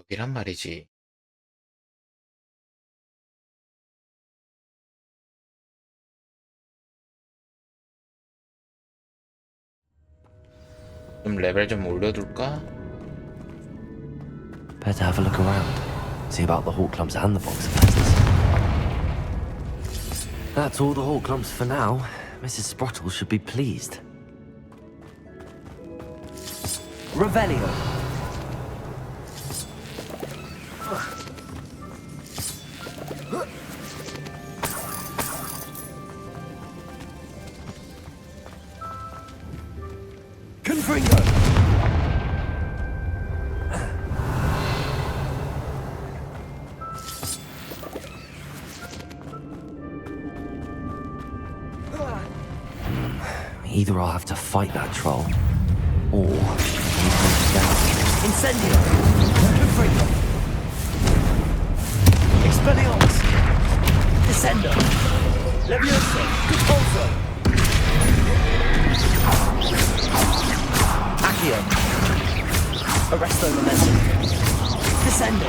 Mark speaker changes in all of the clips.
Speaker 1: 이란 말이지. 좀 레벨 좀 올려둘까?
Speaker 2: Better have a look around. See about the hawk clumps and the box of letters. That's all the hawk clumps for now. Mrs. Sprottle should be pleased. Revelio. Confringo. Either I'll have to fight that troll, or he's going down. Incendio! Confringo! Expelliarmus! Descendo! Levioso! Repulso! Accio! Arresto momentum! Descendo!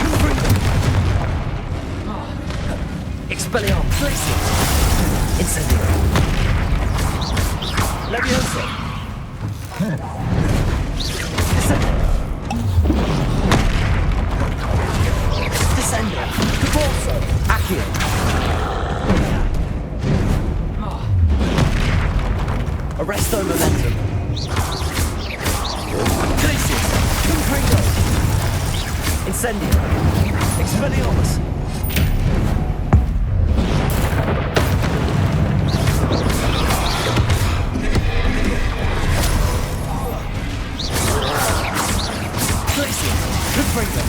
Speaker 2: Confringo! Expelliarmus! Glacius! Incendio! Levioso! Descendo! Descendo! Repulso! Accio! Arresto momentum! Glacius! Confringo! Incendio! Expelliarmus! Confringo!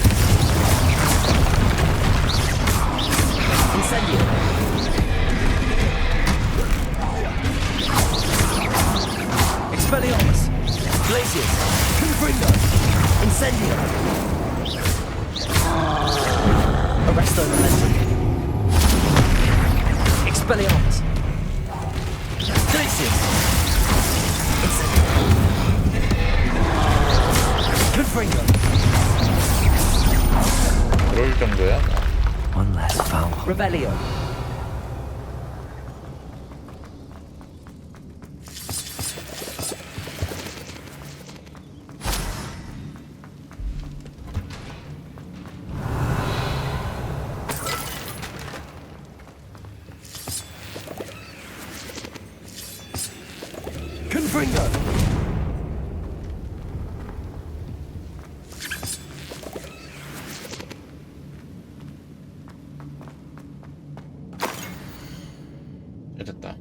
Speaker 2: Incendio! Expelliarmus! Glacius! Confringo! Incendio! Arresto momentum! Expelliarmus! Glacius! Incendio! Confringo!
Speaker 1: 그럴 정도야?
Speaker 2: One less foul.
Speaker 3: Revelio.
Speaker 2: Confringo!
Speaker 1: 됐다.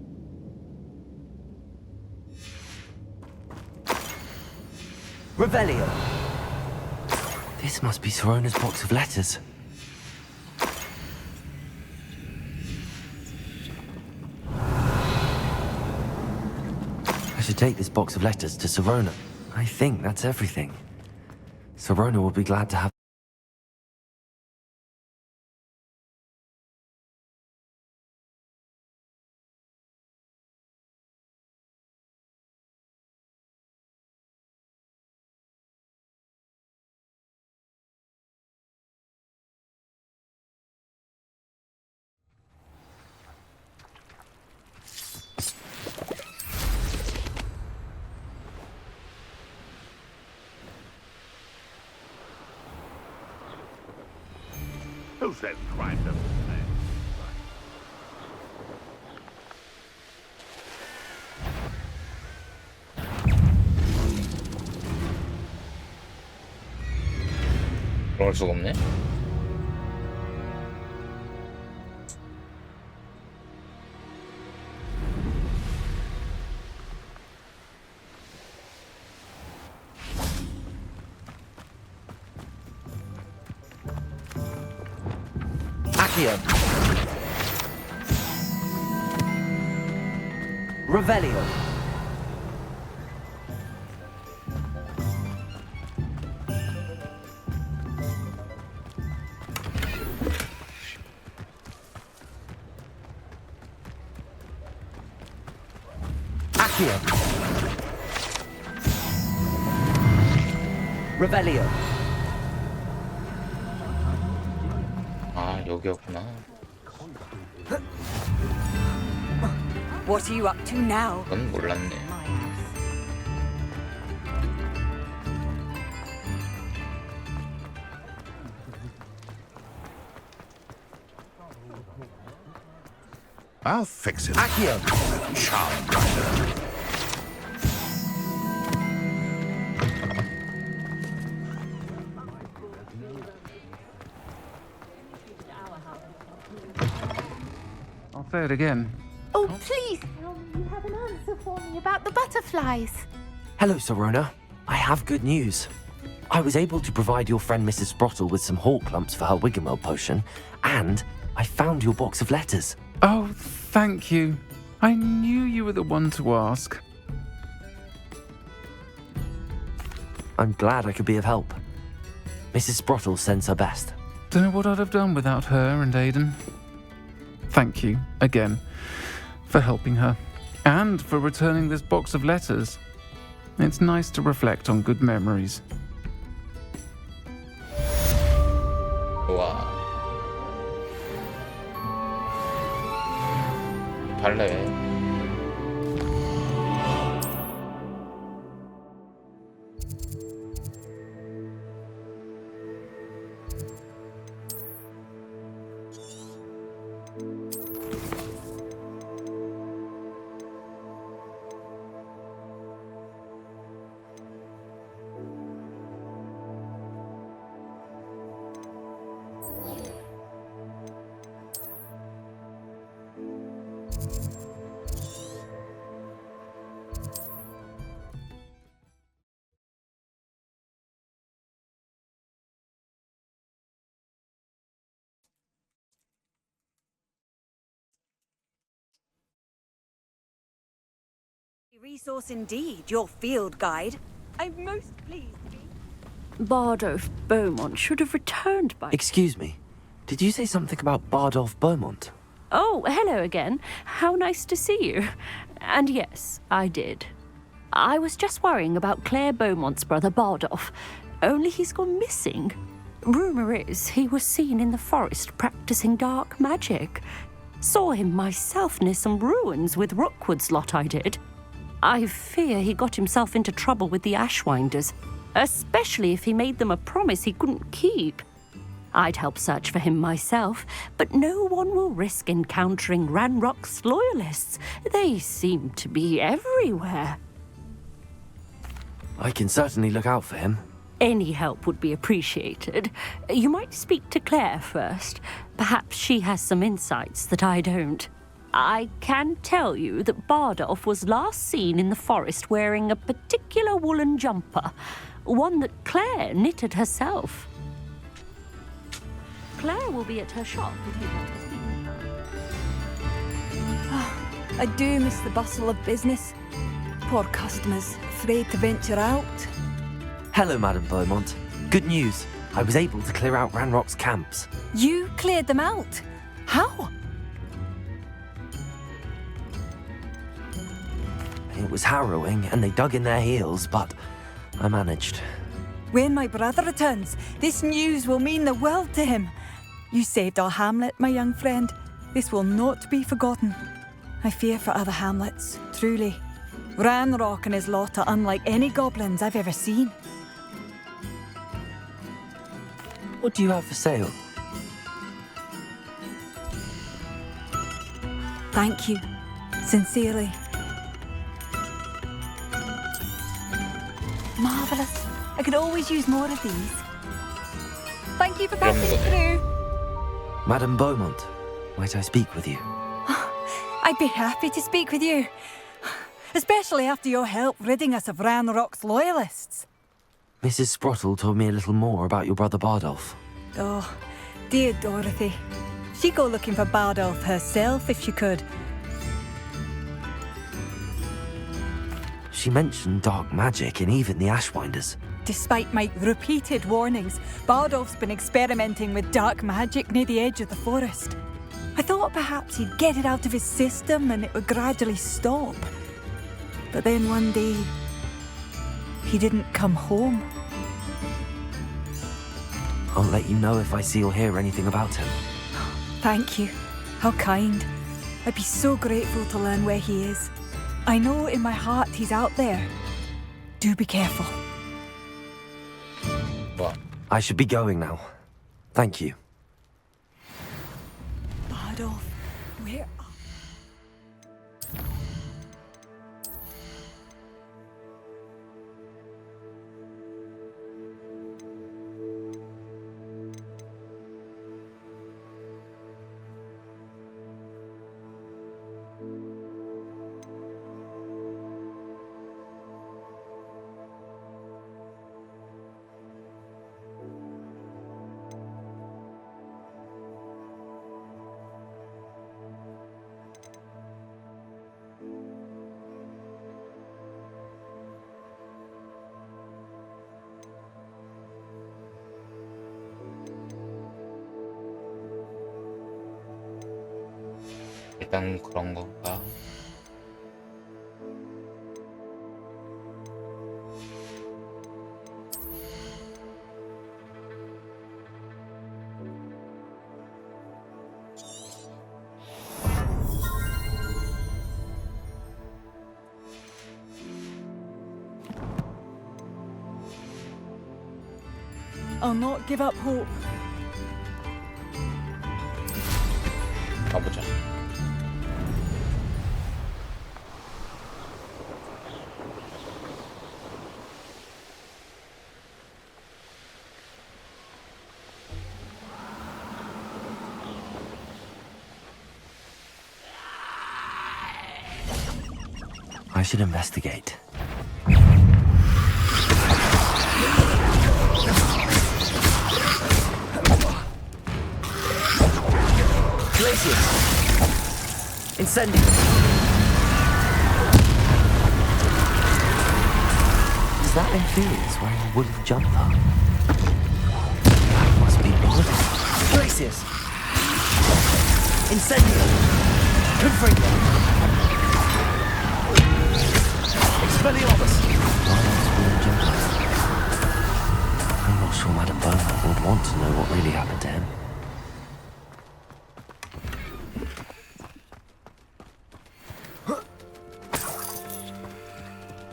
Speaker 2: Revelio. This must be Sorona's box of letters. I should take this box of letters to Sorona. I think that's everything. Sorona will be glad to have.
Speaker 4: Who says crime doesn't pay?
Speaker 1: 들어갈 수가 없네.
Speaker 3: Accio. Revelio. Accio. Revelio.
Speaker 1: 아, 여기였구나.
Speaker 5: What are you up to now?
Speaker 1: 그건 몰랐네.
Speaker 4: I'll fix it.
Speaker 3: Accio.
Speaker 4: Charmed rider.
Speaker 6: I'll say it again.
Speaker 7: Oh, please tell me you have an answer for me about the butterflies.
Speaker 2: Hello, Sorona. I have good news. I was able to provide your friend Mrs. Sprottle with some hawk lumps for her Wiggenweld potion, and I found your box of letters.
Speaker 6: Oh, thank you. I knew you were the one to ask.
Speaker 2: I'm glad I could be of help. Mrs. Sprottle sends her best.
Speaker 6: Don't know what I'd have done without her and Aidan. Thank you, again, for helping her, and for returning this box of letters. It's nice to reflect on good memories.
Speaker 1: 우와. 발레.
Speaker 5: Resource indeed, your field guide. I'm most pleased to be.
Speaker 8: Bardolph Beaumont should have returned by...
Speaker 2: Excuse me. Did you say something about Bardolph Beaumont?
Speaker 8: Oh, hello again. How nice to see you. And yes, I did. I was just worrying about Claire Beaumont's brother Bardolph. Only he's gone missing. Rumour is he was seen in the forest practicing dark magic. Saw him myself near some ruins with Rookwood's lot I did. I fear he got himself into trouble with the Ashwinders, especially if he made them a promise he couldn't keep. I'd help search for him myself, but no one will risk encountering Ranrock's loyalists. They seem to be everywhere.
Speaker 2: I can certainly look out for him.
Speaker 8: Any help would be appreciated. You might speak to Claire first. Perhaps she has some insights that I don't. I can tell you that Bardolph was last seen in the forest wearing a particular woolen jumper, one that Claire knitted herself. Claire will be at her shop if you'd like to speak with her.
Speaker 5: I do miss the bustle of business. Poor customers, afraid to venture out.
Speaker 2: Hello, Madame Beaumont. Good news. I was able to clear out Ranrock's camps.
Speaker 5: You cleared them out? How?
Speaker 2: It was harrowing, and they dug in their heels, but I managed.
Speaker 5: When my brother returns, this news will mean the world to him. You saved our hamlet, my young friend. This will not be forgotten. I fear for other hamlets, truly. Ranrock and his lot are unlike any goblins I've ever seen.
Speaker 2: What do you have for sale?
Speaker 5: Thank you. Sincerely. Marvellous. I could always use more of these. Thank you for passing through.
Speaker 2: Madame Beaumont, might I speak with you?
Speaker 5: I'd be happy to speak with you. Especially after your help ridding us of Ranrock's loyalists.
Speaker 2: Mrs. Sprottle told me a little more about your brother Bardolph.
Speaker 5: Oh, dear Dorothy. She'd go looking for Bardolph herself if she could.
Speaker 2: She mentioned dark magic and even the Ashwinders.
Speaker 5: Despite my repeated warnings, Bardolph's been experimenting with dark magic near the edge of the forest. I thought perhaps he'd get it out of his system and it would gradually stop. But then one day, he didn't come home.
Speaker 2: I'll let you know if I see or hear anything about him.
Speaker 5: Thank you. How kind. I'd be so grateful to learn where he is. I know in my heart he's out there. Do be careful.
Speaker 1: 뭐?
Speaker 2: I should be going now. Thank you.
Speaker 5: Bardolph, where...
Speaker 1: 일단 그런 건가?
Speaker 5: I'll not give up hope.
Speaker 1: 가보자.
Speaker 2: I should investigate.
Speaker 3: Glacius! Incendio!
Speaker 2: Is that Inferius wearing a woolen jumper? That must be Bardolph.
Speaker 3: Glacius! Incendio! Confringo! Expelliarmus!
Speaker 2: Bardolph's woolen jumper. I'm not sure Madame Beaumont would want to know what really happened to him.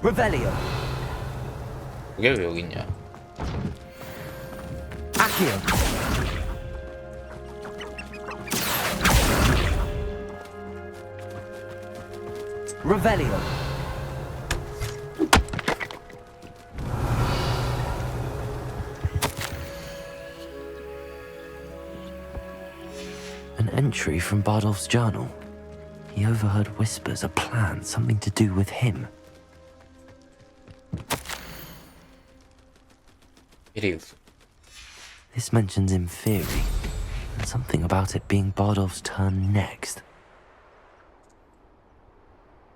Speaker 3: Revelio!
Speaker 1: 그게 왜 여기 있냐?
Speaker 3: Accio! Revelio!
Speaker 2: An entry from Bardolph's journal. He overheard whispers, a plan, something to do with him.
Speaker 1: 히리우스.
Speaker 2: This mentions Inferi, and something about it being Bardolph's turn next.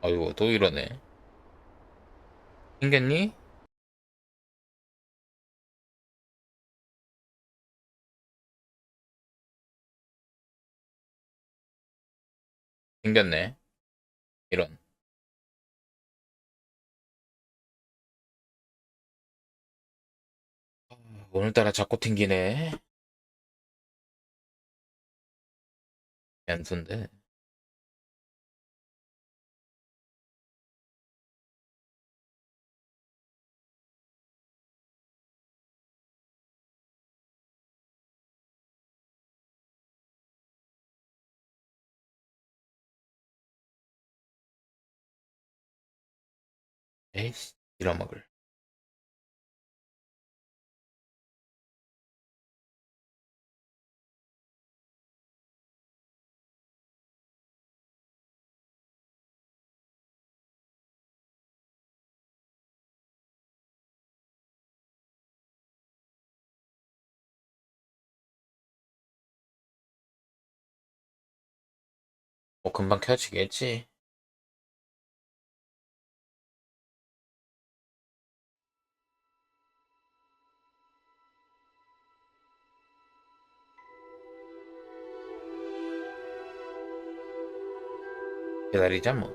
Speaker 1: 아이고 또 이러네. 생겼니? 생겼네. 이런. 오늘따라 자꾸 튕기네. 연수인데. 에이씨, 이러먹을. 뭐 금방 켜지겠지. 기다리자 뭐.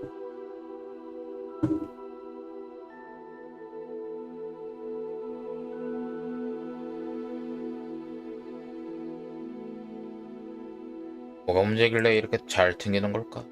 Speaker 1: 뭐가 문제길래 이렇게 잘 튕기는 걸까?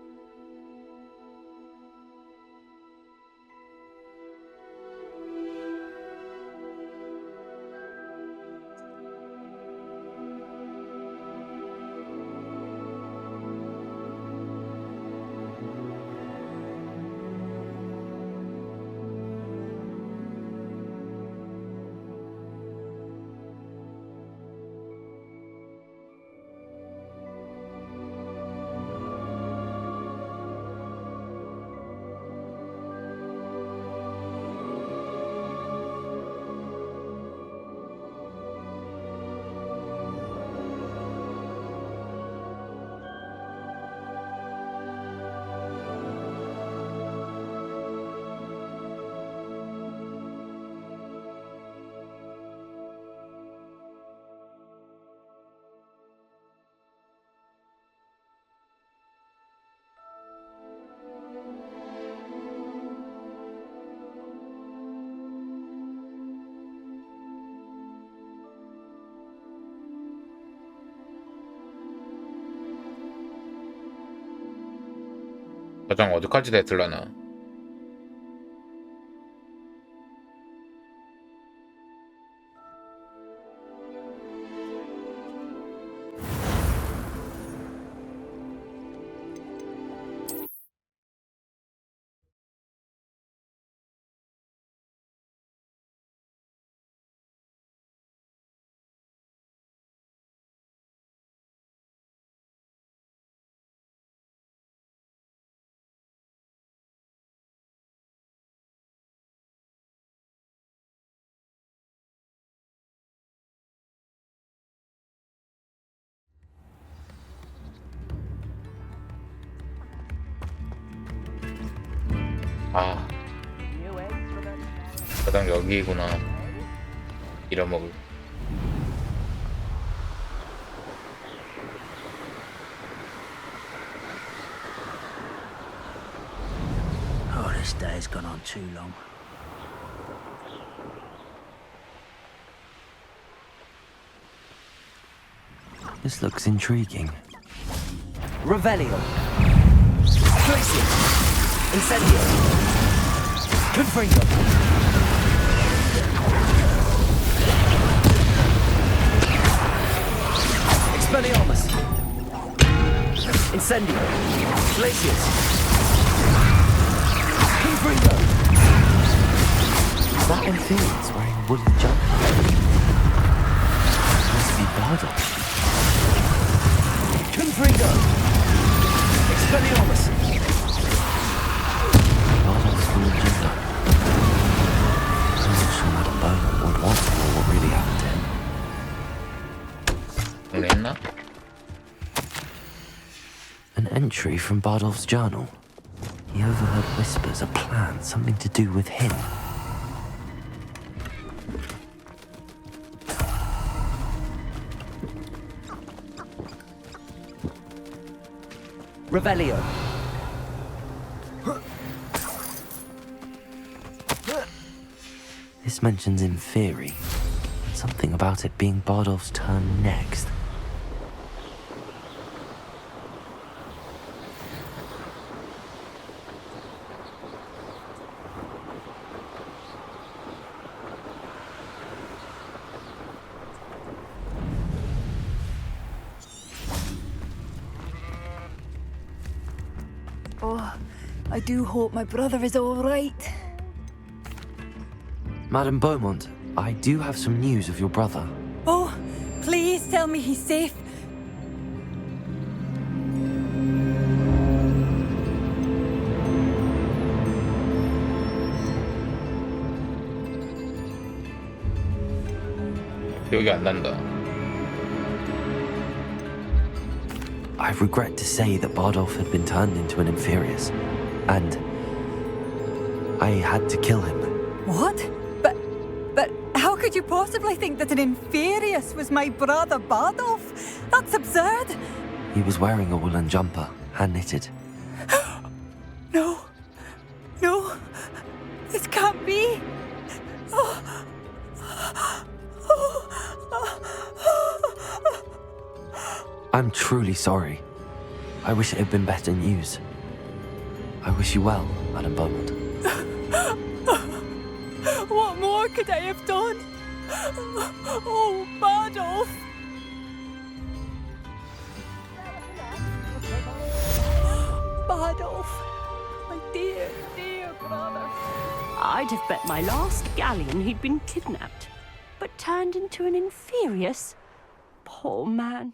Speaker 1: 가장 어디까지 됐을라나? 아, 가장 여기구나. 잃어먹을.
Speaker 3: Oh, this day's gone on too long.
Speaker 2: This looks intriguing.
Speaker 3: Revelio. Glacier. Incendio. Confringo. Expelliarmus. Incendio. Glacius. Confringo.
Speaker 2: Is that Inferius wearing a wooden jumper? Must be Bardock.
Speaker 3: Confringo. Expelliarmus.
Speaker 2: Bardock's wooden jumper. I'm not sure Madame Beaumont would want to know what really happened to him.
Speaker 1: 정리했나?
Speaker 2: An entry from Bardolph's journal. He overheard whispers, a plan, something to do with him.
Speaker 3: Revelio.
Speaker 2: This mentions Inferi. Something about it being Bardolph's turn next.
Speaker 5: Oh, I do hope my brother is all right.
Speaker 2: Madame Beaumont, I do have some news of your brother.
Speaker 5: Oh, please tell me he's safe.
Speaker 1: 기억이 안 난다.
Speaker 2: I regret to say that Bardolph had been turned into an Inferius, and I had to kill him.
Speaker 5: What? But how could you possibly think that an Inferius was my brother Bardolph? That's absurd.
Speaker 2: He was wearing a woolen jumper, hand-knitted.
Speaker 5: No. No. This can't be.
Speaker 2: I'm truly sorry. I wish it had been better news. I wish you well, Madame Beaumont.
Speaker 5: What more could I have done? Oh, Bardolph! Bardolph, my dear, dear brother.
Speaker 8: I'd have bet my last galleon he'd been kidnapped, but turned into an inferious. Poor man.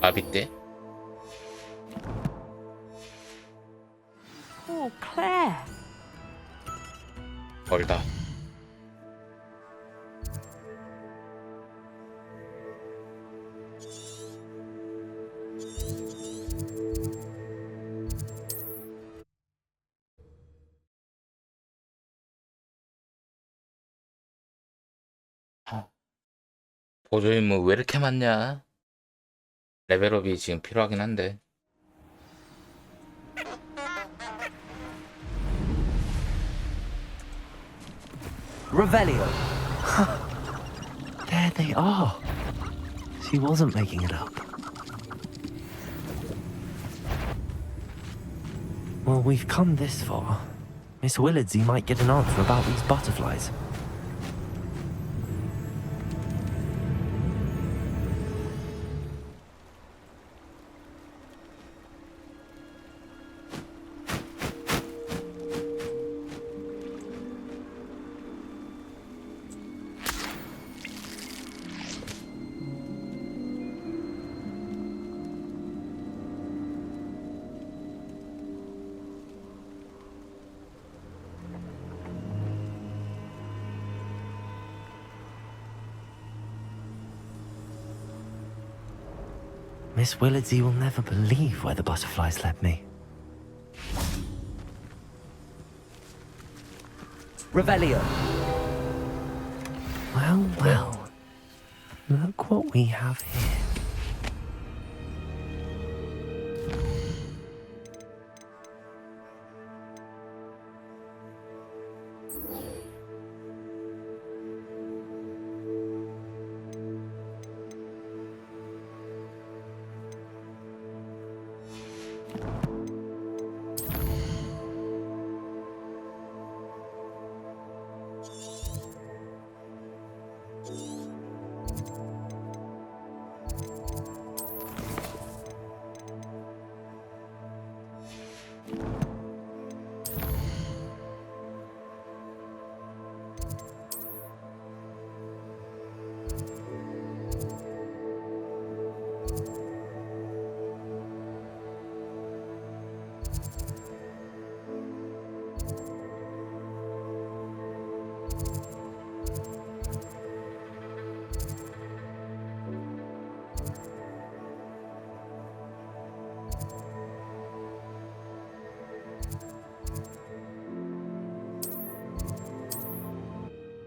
Speaker 1: 아비 때?
Speaker 8: Oh, Claire.
Speaker 1: 멀다. 보조 임무 왜 이렇게 많냐? 레벨업이 지금 필요하긴 한데.
Speaker 2: Revelio. There they are. She wasn't making it up. Well, we've come this far. Miss Willardsey might get an answer about these butterflies. Miss Willardsey will never believe where the butterflies led me. Revelio. Well, well. Look what we have here.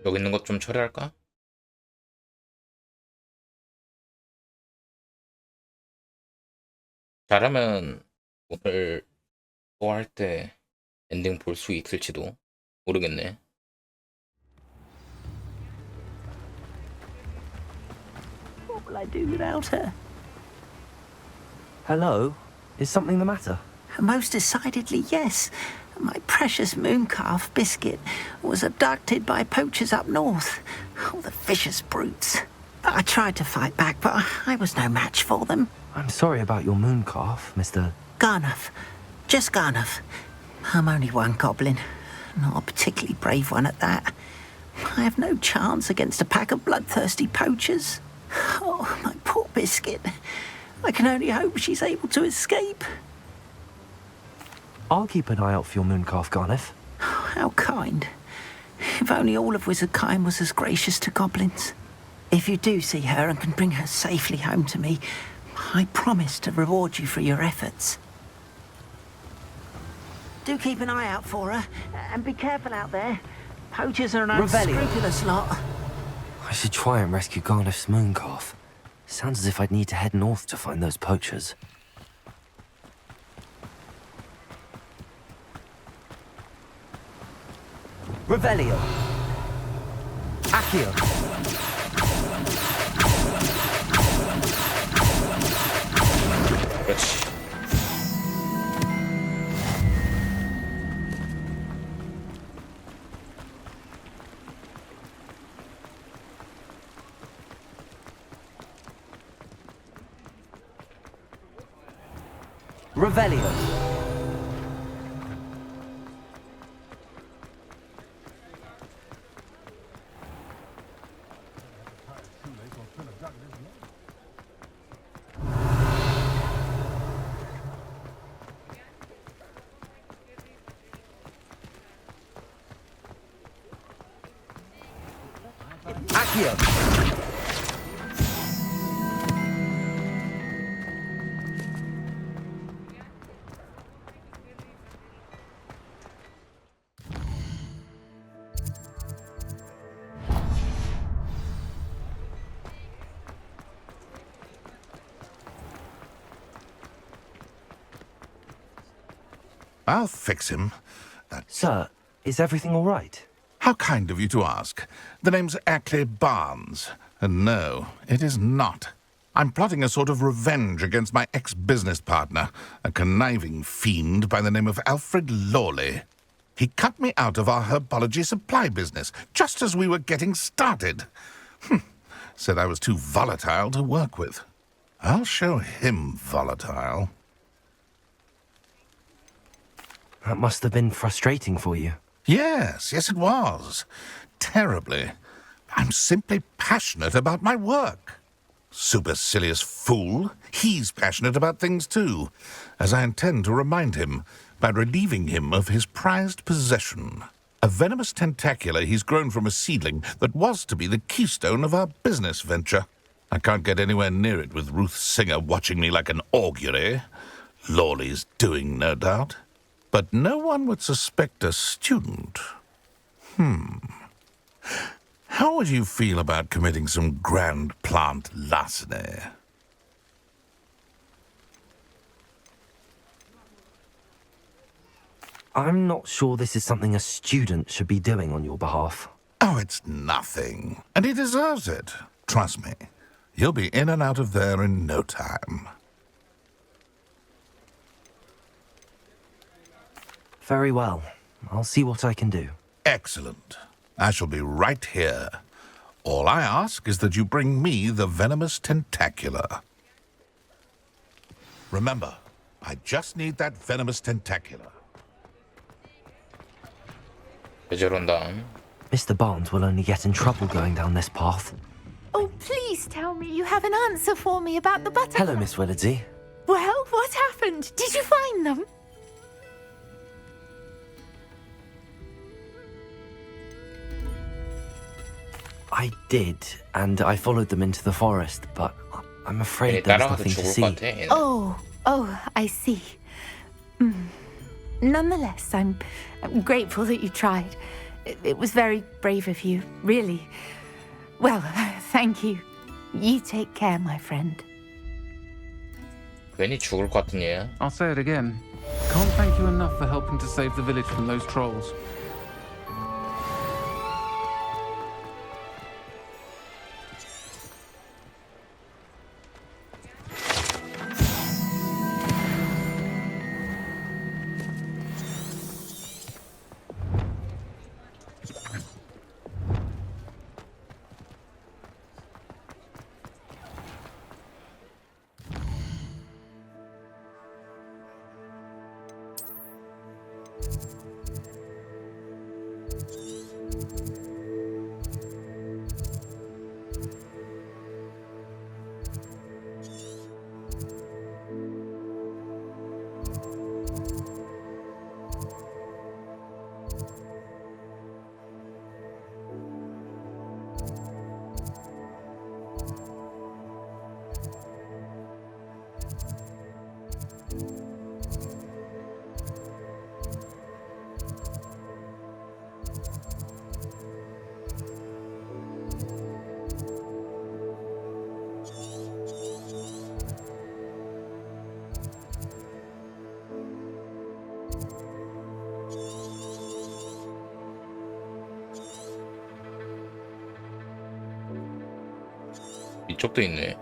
Speaker 1: 여기 있는 것 좀 처리할까? 잘하면 오늘 또 할 때 엔딩 볼 수 있을지도 모르겠네.
Speaker 3: What will I do without her?
Speaker 2: Hello? Is something the matter?
Speaker 3: Most decidedly, yes. My precious mooncalf, Biscuit, was abducted by poachers up north. Oh, the vicious brutes. I tried to fight back, but I was no match for them.
Speaker 2: I'm sorry about your mooncalf, Mr.
Speaker 3: Garnuff. Just Garnuff. I'm only one goblin. Not a particularly brave one at that. I have no chance against a pack of bloodthirsty poachers. Oh, my poor Biscuit. I can only hope she's able to escape.
Speaker 2: I'll keep an eye out for your mooncalf, Garniff.
Speaker 3: How kind. If only all of Wizardkind was as gracious to goblins. If you do see her and can bring her safely home to me, I promise to reward you for your efforts. Do keep an eye out for her, and be careful out there. Poachers are an
Speaker 2: Revelio.
Speaker 3: unscrupulous lot.
Speaker 2: I should try and rescue Garniff's mooncalf. Sounds as if I'd need to head north to find those poachers. Revelio. Accio.
Speaker 1: 그렇지.
Speaker 2: Revelio. Accio.
Speaker 4: I'll fix him.
Speaker 2: Sir, is everything all right?
Speaker 4: How kind of you to ask. The name's Ackley Barnes. And no, it is not. I'm plotting a sort of revenge against my ex-business partner, a conniving fiend by the name of Alfred Lawley. He cut me out of our herbology supply business, just as we were getting started. Said I was too volatile to work with. I'll show him volatile.
Speaker 2: That must have been frustrating for you.
Speaker 4: Yes, it was. Terribly. I'm simply passionate about my work. Supercilious fool. He's passionate about things too, as I intend to remind him by relieving him of his prized possession. A venomous tentacula he's grown from a seedling that was to be the keystone of our business venture. I can't get anywhere near it with Ruth Singer watching me like an augury. Lawley's doing, no doubt. But no one would suspect a student. How would you feel about committing some grand plant larceny?
Speaker 2: I'm not sure this is something a student should be doing on your behalf.
Speaker 4: Oh, it's nothing. And he deserves it. Trust me. He'll be in and out of there in no time.
Speaker 2: Very well. I'll see what I can do.
Speaker 4: Excellent. I shall be right here. All I ask is that you bring me the venomous tentacula. Remember, I just need that venomous tentacula.
Speaker 1: 왜 저런다.
Speaker 2: Mr. Barnes will only get in trouble going down this path.
Speaker 7: Oh, please tell me you have an answer for me about the butterfly.
Speaker 2: Hello, Miss Willardsey.
Speaker 7: Well, what happened? Did you find them?
Speaker 2: I did, and I followed them into the forest, but I'm afraid
Speaker 1: 얘네
Speaker 2: there's
Speaker 1: 따라가도
Speaker 2: nothing to
Speaker 1: 죽을 것
Speaker 2: see.
Speaker 1: 같아. 얘는.
Speaker 7: Oh, I see. Nonetheless, I'm grateful that you tried. It was very brave of you, really. Well, thank you. You take care, my friend.
Speaker 1: 괜히 죽을 것 같은 얘야.
Speaker 6: I'll say it again. Can't thank you enough for helping to save the village from those trolls.
Speaker 1: 이쪽도 있네.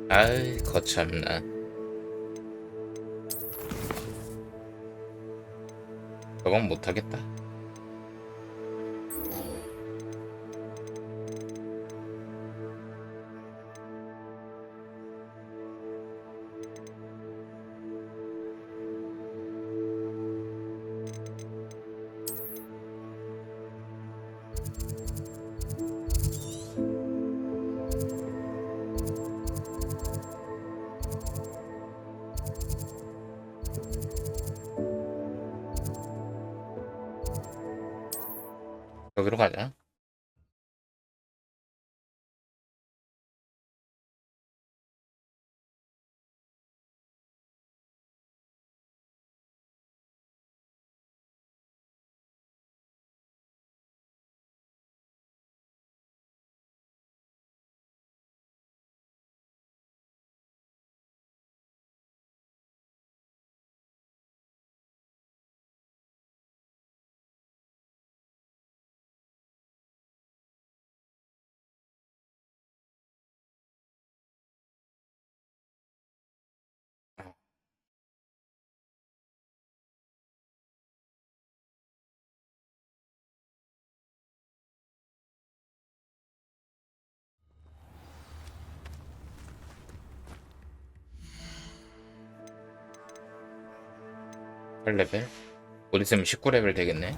Speaker 1: 아이 거참나. 저건 못하겠다. 여기로 가자. 몇 레벨? 곧 있으면 19레벨 되겠네.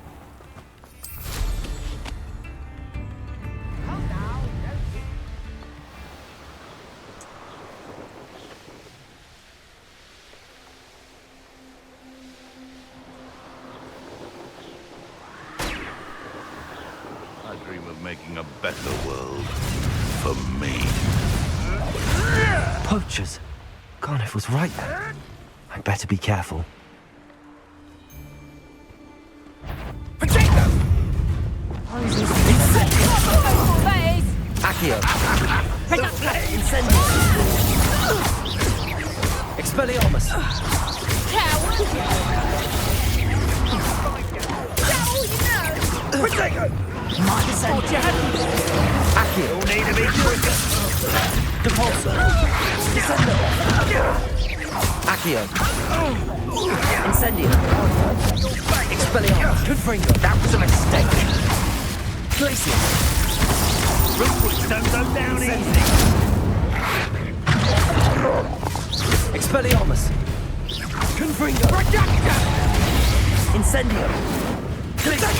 Speaker 4: I dream of making a better world for me.
Speaker 2: Poachers. Garniff was right then. I'd better be careful. Accio. Incendio. Expelliarmus. Accio. Depulso. Descendo. Accio. Incendio. Expelliarmus. Confringo. That was a mistake. Glacier.
Speaker 4: Don't go down easy.
Speaker 2: Expelliarmus. Confringo. Incendio. Glacier.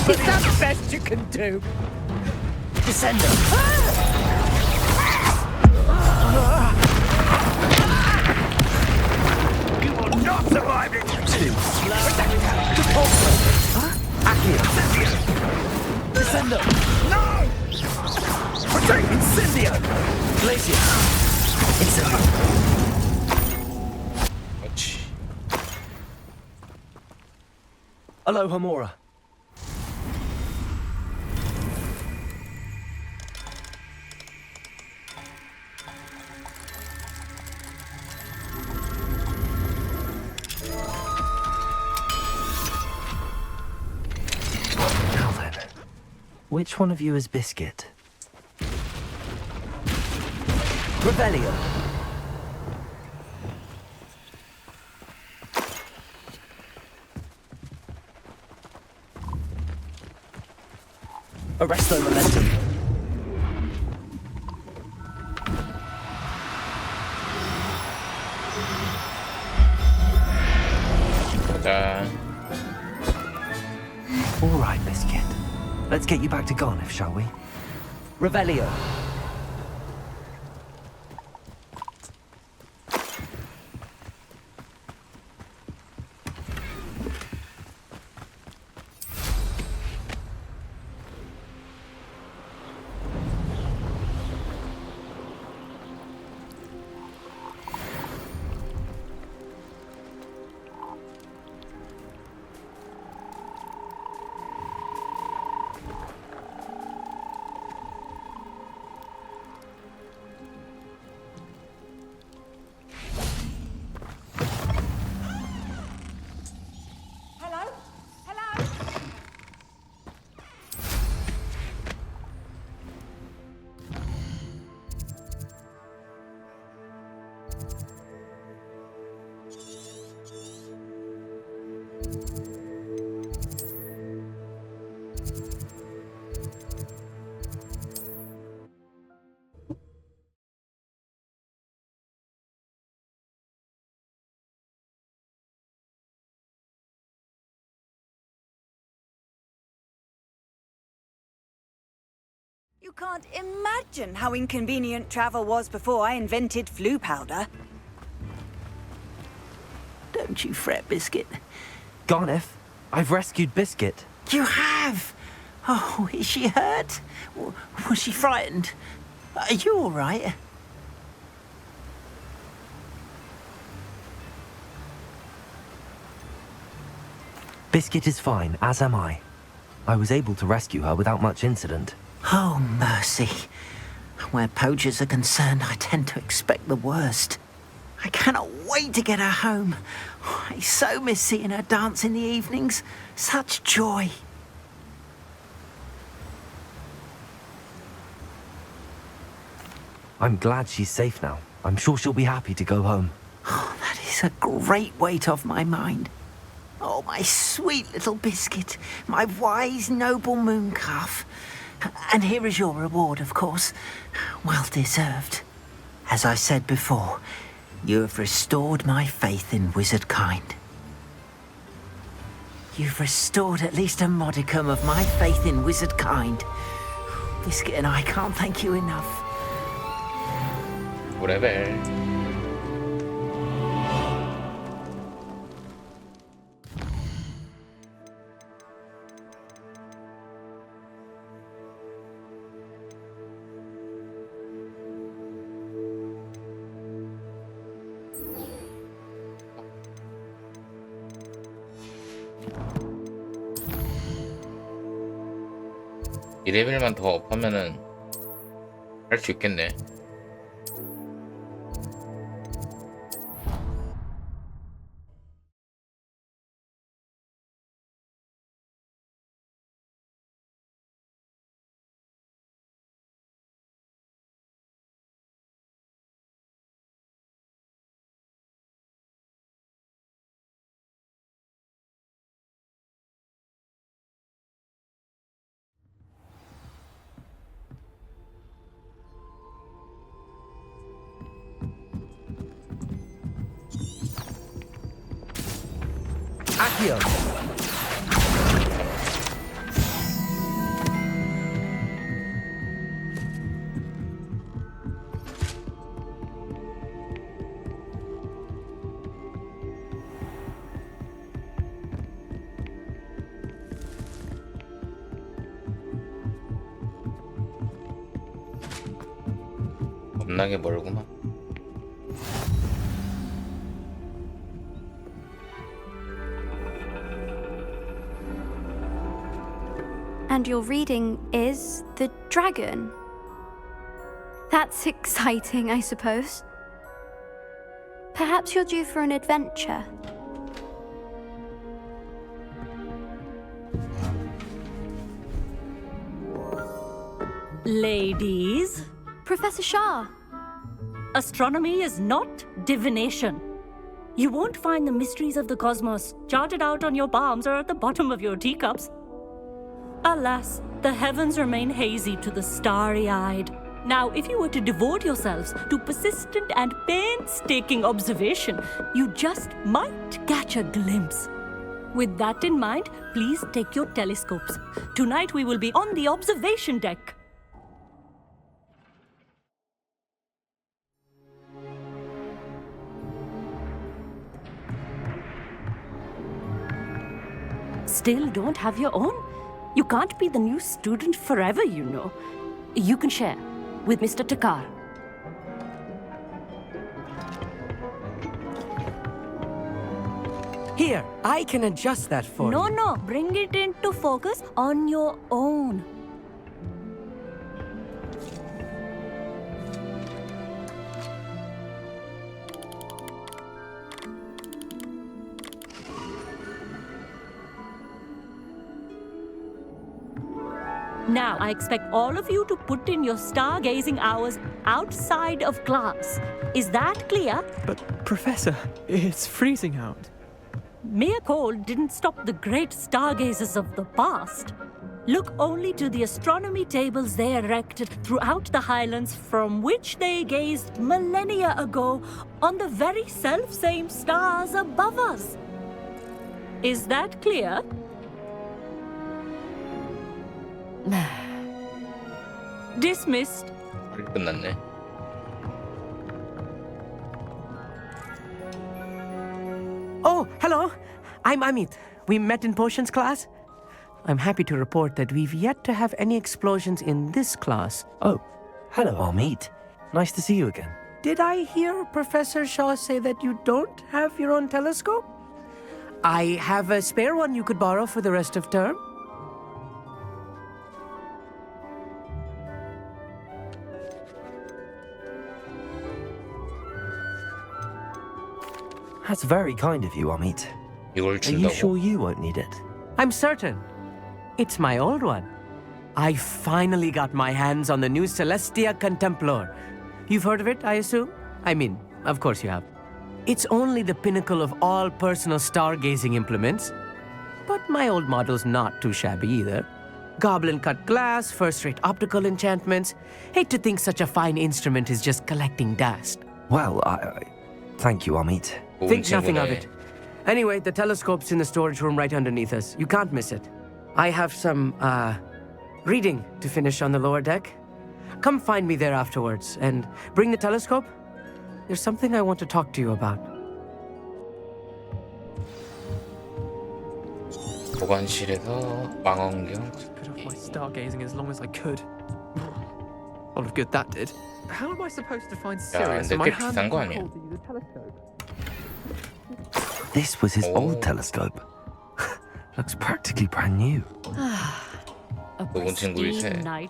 Speaker 2: Is that the best you can do? Descendo.
Speaker 4: You will not survive it.
Speaker 2: Depulso. Accio. Descendo.
Speaker 4: No!
Speaker 2: Incendio. Glacier. Incendio.
Speaker 1: 그렇지.
Speaker 2: Aloha Mora. Now then, which one of you is Biscuit? Revelio. Arresto Momentum. All right, Biscuit. Let's get you back to Garniff, shall we? Revelio.
Speaker 5: You can't imagine how inconvenient travel was before I invented flu powder.
Speaker 3: Don't you fret, Biscuit.
Speaker 2: Garniff, I've rescued Biscuit.
Speaker 3: You have? Oh, is she hurt? Was she frightened? Are you all right?
Speaker 2: Biscuit is fine, as am I. I was able to rescue her without much incident.
Speaker 3: Oh, mercy. Where poachers are concerned, I tend to expect the worst. I cannot wait to get her home. I so miss seeing her dance in the evenings. Such joy.
Speaker 2: I'm glad she's safe now. I'm sure she'll be happy to go home.
Speaker 3: Oh, that is a great weight off my mind. Oh, my sweet little Biscuit, my wise, noble mooncalf. And here is your reward, of course. Well deserved. As I said before, you have restored my faith in wizard kind. You've restored at least a modicum of my faith in wizard kind. Biscuit and I can't thank you enough.
Speaker 1: Whatever. 이 레벨만 더 업하면은 할 수 있겠네.
Speaker 2: Accio!
Speaker 1: 겁나게 멀구만.
Speaker 9: And your reading is The Dragon. That's exciting, I suppose. Perhaps you're due for an adventure.
Speaker 8: Ladies,
Speaker 9: Professor Shah.
Speaker 8: astronomy is not divination. You won't find the mysteries of the cosmos charted out on your palms or at the bottom of your teacups. Alas, the heavens remain hazy to the starry-eyed. Now, if you were to devote yourselves to persistent and painstaking observation, you just might catch a glimpse. With that in mind, please take your telescopes. Tonight we will be on the observation deck. Still don't have your own? You can't be the new student forever, you know. You can share with Mr. Takar.
Speaker 10: Here, I can adjust that for you.
Speaker 8: No, bring it into focus on your own. Now, I expect all of you to put in your stargazing hours outside of class. Is that clear?
Speaker 10: But, Professor, it's freezing out.
Speaker 8: Mere cold didn't stop the great stargazers of the past. Look only to the astronomy tables they erected throughout the highlands from which they gazed millennia ago on the very self-same stars above us. Is that clear? Dismissed.
Speaker 1: 끝났네.
Speaker 10: Oh, hello. I'm Amit. We met in potions class. I'm happy to report that we've yet to have any explosions in this class.
Speaker 2: Oh, hello, Amit. Nice to see you again.
Speaker 10: Did I hear Professor Shaw say that you don't have your own telescope? I have a spare one you could borrow for the rest of term.
Speaker 2: That's very kind of you, Amit.
Speaker 1: 이걸
Speaker 2: Are you
Speaker 1: 준다고?
Speaker 2: sure you won't need it?
Speaker 10: I'm certain. It's my old one. I finally got my hands on the new Celestia Contemplar. You've heard of it, I assume? I mean, of course you have. It's only the pinnacle of all personal stargazing implements. But my old model's not too shabby either. Goblin-cut glass, first-rate optical enchantments. Hate to think such a fine instrument is just collecting dust.
Speaker 2: Well, thank you, Amit.
Speaker 1: 좋은
Speaker 10: Think nothing of
Speaker 1: 친구네.
Speaker 10: it. Anyway, the telescope's in the storage room right underneath us. You can't miss it. I have some, reading to finish on the lower deck. Come find me there afterwards, and bring the telescope. There's something I want to talk to you about.
Speaker 1: 보관실에서 망원경.
Speaker 11: Put off my stargazing as long as I could. All of good that did. How am I supposed to find Sirius
Speaker 1: 근데
Speaker 11: when my
Speaker 1: 꽤
Speaker 11: hand
Speaker 1: 비싼 거
Speaker 11: isn't
Speaker 1: 아니야?
Speaker 11: called to use a telescope?
Speaker 2: This was his
Speaker 1: Oh.
Speaker 2: old telescope. Looks practically brand new.
Speaker 8: A
Speaker 1: 좋은 친구일세.
Speaker 8: pristine night.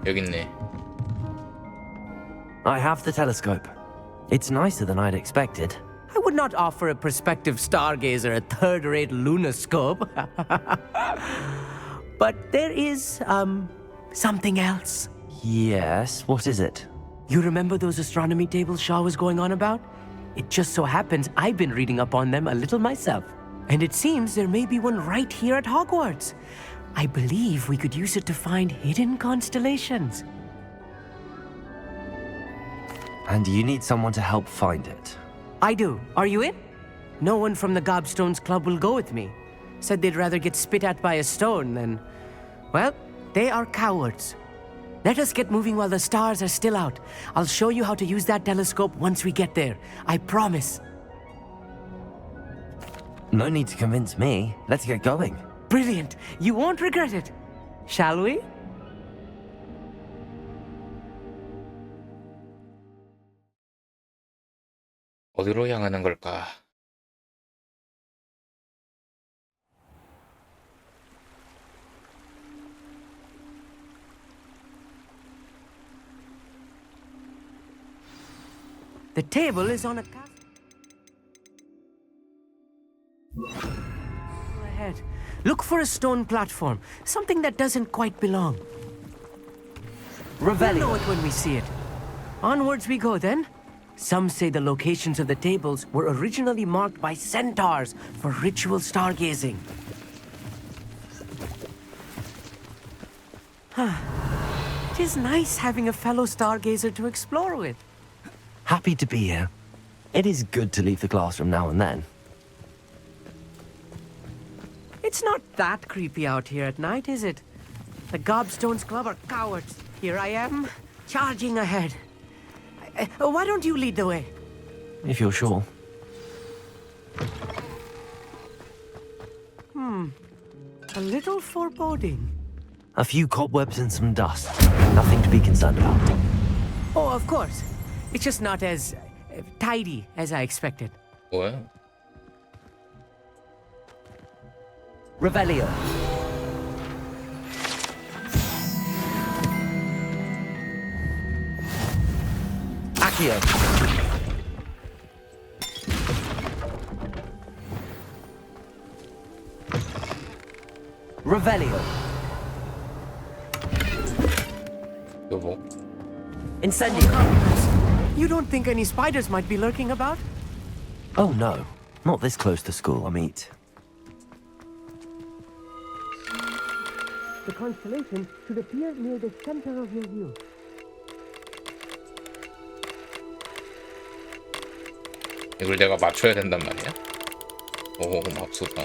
Speaker 1: 여기 있네.
Speaker 2: I have the telescope. It's nicer than I'd expected.
Speaker 10: I would not offer a prospective stargazer a third-rate lunoscope. But there is, something else.
Speaker 2: Yes, what is it?
Speaker 10: You remember those astronomy tables Shaw was going on about? It just so happens I've been reading up on them a little myself. And it seems there may be one right here at Hogwarts. I believe we could use it to find hidden constellations.
Speaker 2: And you need someone to help find it.
Speaker 10: I do. Are you in? No one from the Gobstones Club will go with me. Said they'd rather get spit at by a stone than... Well, they are cowards. Let us get moving while the stars are still out. I'll show you how to use that telescope once we get there. I promise.
Speaker 2: No need to convince me. Let's get going.
Speaker 10: Brilliant. You won't regret it. Shall we?
Speaker 1: 어디로 향하는 걸까?
Speaker 10: The table is on a ahead. Look for a stone platform, something that doesn't quite belong. We'll know it when we see it. Onwards we go then. Some say the locations of the tables were originally marked by centaurs for ritual stargazing. It is nice having a fellow stargazer to explore with.
Speaker 2: Happy to be here. It is good to leave the classroom now and then.
Speaker 10: It's not that creepy out here at night, is it? The Gobstones Club are cowards. Here I am, charging ahead. Why don't you lead the way?
Speaker 2: If you're sure.
Speaker 10: A little foreboding.
Speaker 2: A few cobwebs and some dust. Nothing to be concerned about.
Speaker 10: Oh, of course. It's just not as tidy as I expected.
Speaker 1: 뭐야?
Speaker 2: Revelio. Accio. Revelio.
Speaker 1: 여보.
Speaker 2: Incendio.
Speaker 10: You don't think any spiders might be lurking about?
Speaker 2: Oh no, not this close to school, Amit.
Speaker 10: The constellation should appear near the center of your view.
Speaker 1: 이걸 내가 맞춰야 된단 말이야? 오, 맙소사.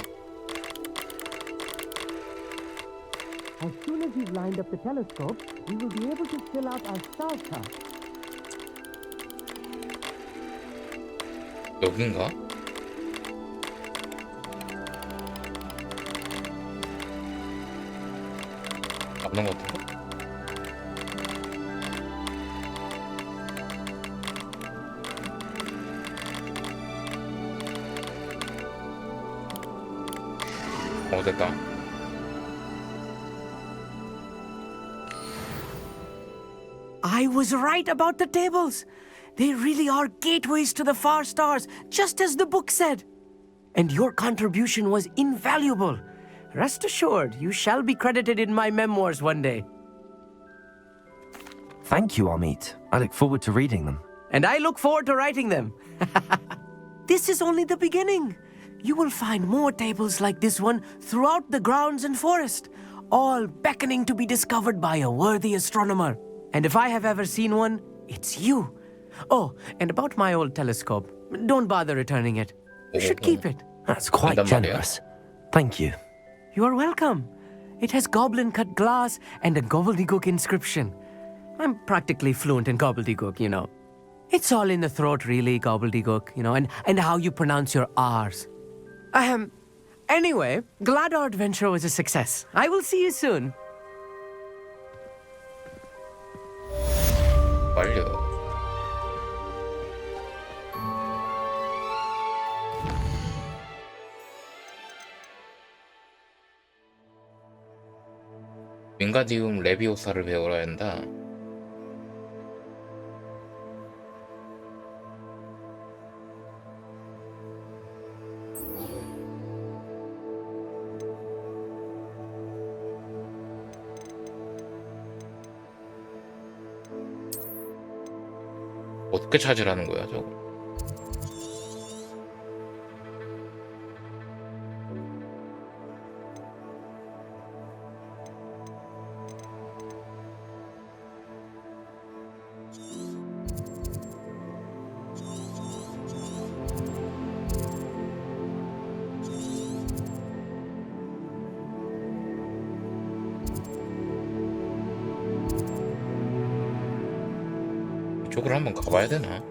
Speaker 10: As soon as we've lined up the telescope, we will be able to fill out our star chart.
Speaker 1: 여긴가? 맞는 것 같은데? 됐다.
Speaker 10: I was right about the tables. They really are gateways to the far stars, just as the book said. And your contribution was invaluable. Rest assured, you shall be credited in my memoirs one day.
Speaker 2: Thank you, Amit. I look forward to reading them.
Speaker 10: And I look forward to writing them. This is only the beginning. You will find more tables like this one throughout the grounds and forest, all beckoning to be discovered by a worthy astronomer. And if I have ever seen one, it's you. Oh, and about my old telescope, don't bother returning it. You should keep it.
Speaker 2: That's quite generous. Thank you.
Speaker 10: You are welcome. It has goblin-cut glass and a gobbledygook inscription. I'm practically fluent in gobbledygook, you know. It's all in the throat, really, gobbledygook, you know, and how you pronounce your R's. Anyway, glad our adventure was a success. I will see you soon.
Speaker 1: 완료. 윙가디움 레비오사를 배우라 한다. 어떻게 찾으라는 거야, 저거? 이쪽으로 한번 가봐야 되나?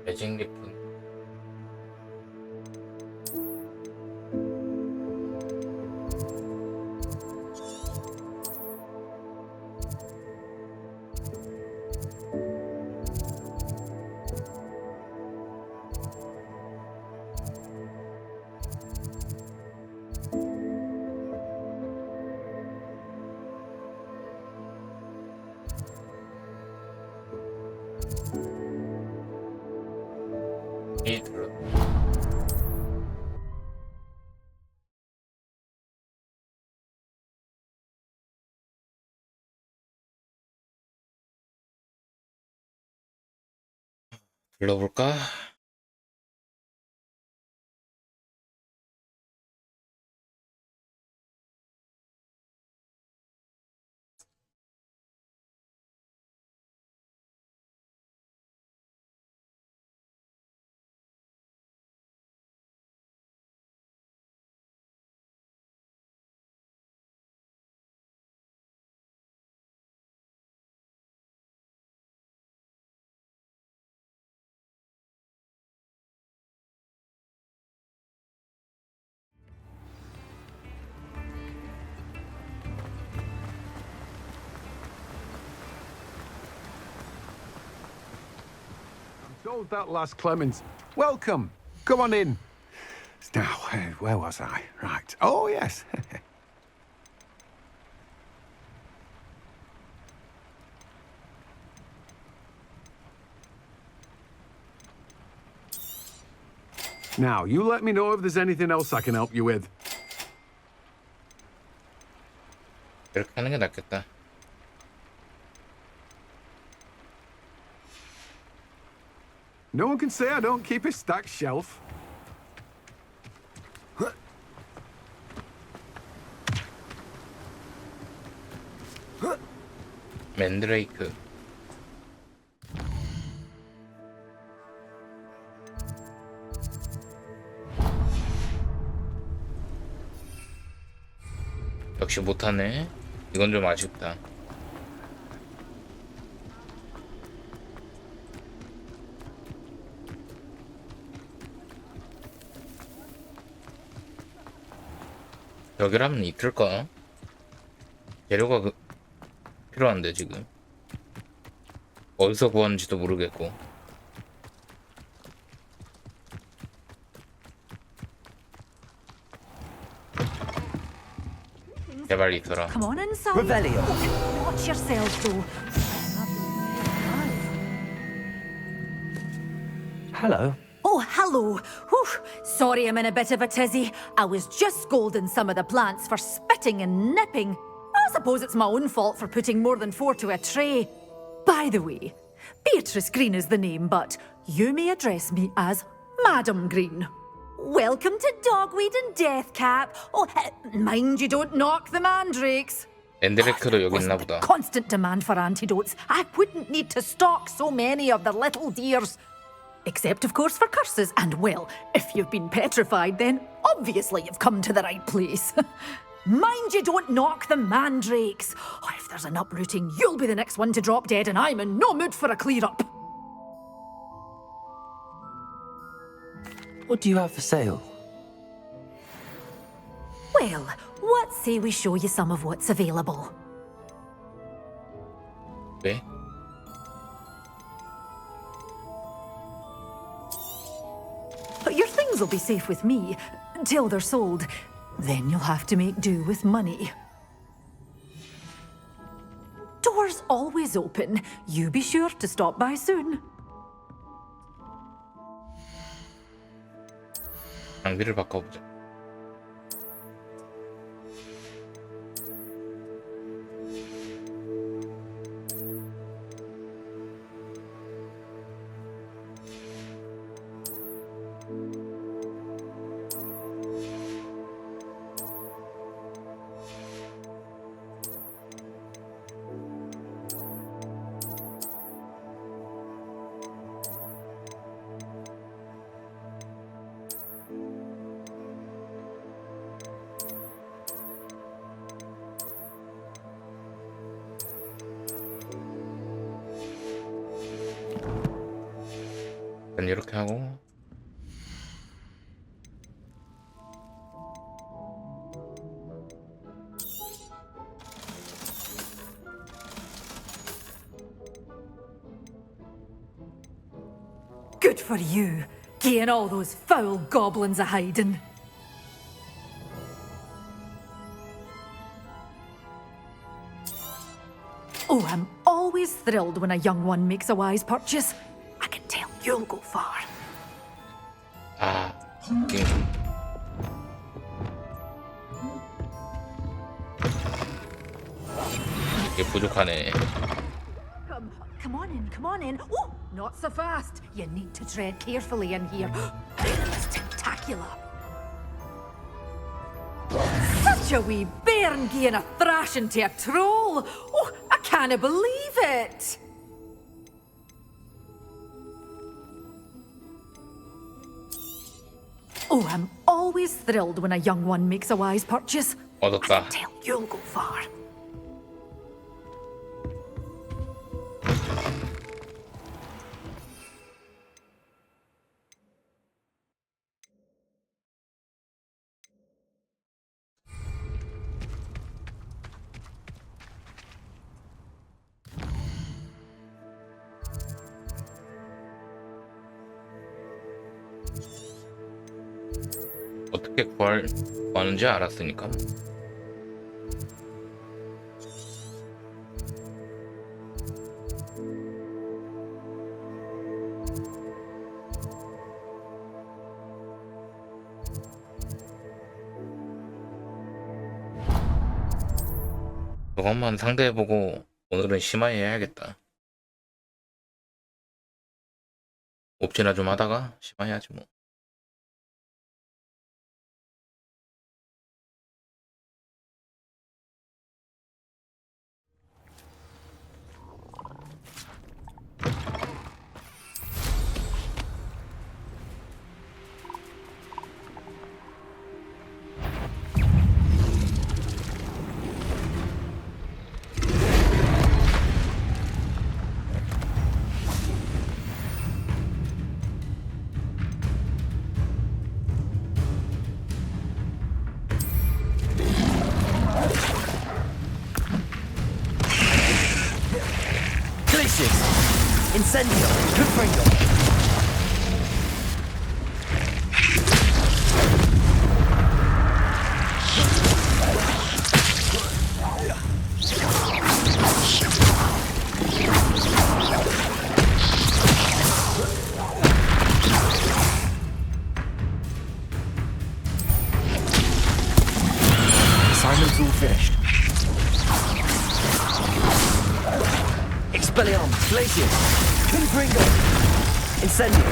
Speaker 1: 매직 리프. 이 들어. 불러볼까?
Speaker 12: Told that last Clemens. Welcome. Come on in. Now, where was I? Right. Oh, yes. Now, you let me know if there's anything else I can help you with.
Speaker 1: 이렇게 하는 게 낫겠다.
Speaker 12: No one can say I don't keep a stacked shelf.
Speaker 1: 맨드레이크. 역시 못하네. 이건 좀 아쉽다. 여기라면 있을까? 재료가 필요한데 지금 어디서 구하는지도 모르겠고. 제발 있어라.
Speaker 5: Come on inside.
Speaker 2: Revelio.
Speaker 5: Watch yourselves, though.
Speaker 2: Hello.
Speaker 13: Oh, hello. Whew. Sorry I'm in a bit of a tizzy. I was just scolding some of the plants for spitting and nipping. I suppose it's my own fault for putting more than 4 to a tray. By the way, Beatrice Green is the name, but you may address me as Madam Green. Welcome to Dogweed and Deathcap. Oh, mind you don't knock the mandrakes.
Speaker 1: 엔드레크도 여기 있나 보다.
Speaker 13: Constant demand for antidotes. I wouldn't need to stock so many of the little dears. Except, of course, for curses. And, well, if you've been petrified, then obviously you've come to the right place. Mind you don't knock the mandrakes. Oh, if there's an uprooting, you'll be the next one to drop dead, and I'm in no mood for a clear-up.
Speaker 2: What do you have for sale?
Speaker 13: Well, what say we show you some of what's available?
Speaker 1: 네?
Speaker 13: Your things will be safe with me, till they're sold. Then you'll have to make do with money. Doors always open. You be sure to stop by soon.
Speaker 1: 장비를 바꿔보자. 일단 이렇게 하고
Speaker 13: Good for you, getting all those foul goblins a-hiding. Oh, I'm always thrilled when a young one makes a wise purchase. I can tell you'll go far.
Speaker 1: 아, 이게 부족하네.
Speaker 13: Come on in, come on in. Oh, not so fast. You need to tread carefully in here. It's spectacular. Such a wee bairn giving a thrashing to a troll. Oh, I can't believe it. Oh, I'm always thrilled when a young one makes a wise purchase. I
Speaker 1: 얻었다.
Speaker 13: can tell you'll go far.
Speaker 1: 어떻게 구하는지 알았으니까. 저것만 상대해보고 오늘은 심하게 해야겠다. 옵지나 좀 하다가 심하게 하지 뭐.
Speaker 2: Incendio! Confringo! Assignment's all finished. Expelliarmus! Glacius! Confringo! Incendio!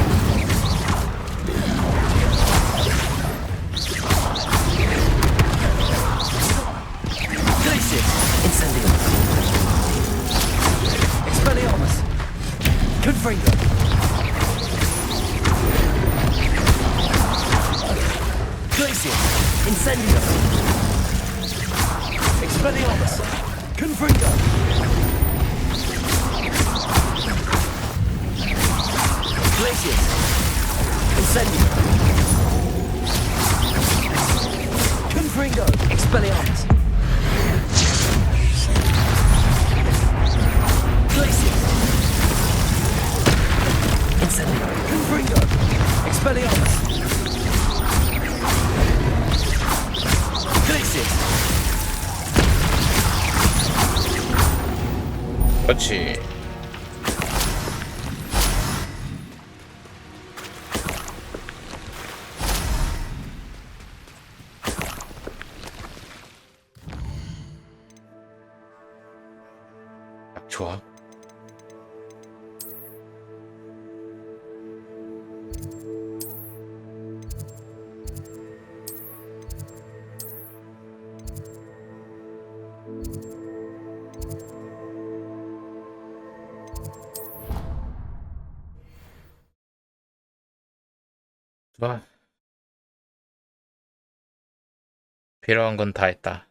Speaker 2: Glacius! Incendio! Expelliarmus! Confringo! Glacius! Incendio! Expelliarmus! Confringo! Glacius! Incendio! Confringo! Expelliarmus! Glacius! Incendio! Confringo! Expelliarmus! Glacius!
Speaker 1: 그렇지. 좋아. 좋아. 필요한 건 다 했다.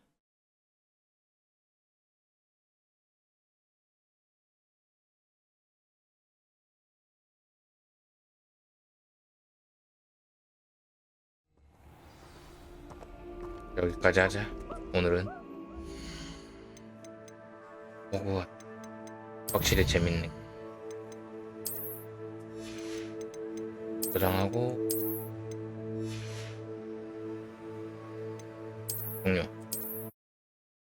Speaker 1: 여기까지 하자. 오늘은 호그와트 확실히 재밌네. 저장하고 종료.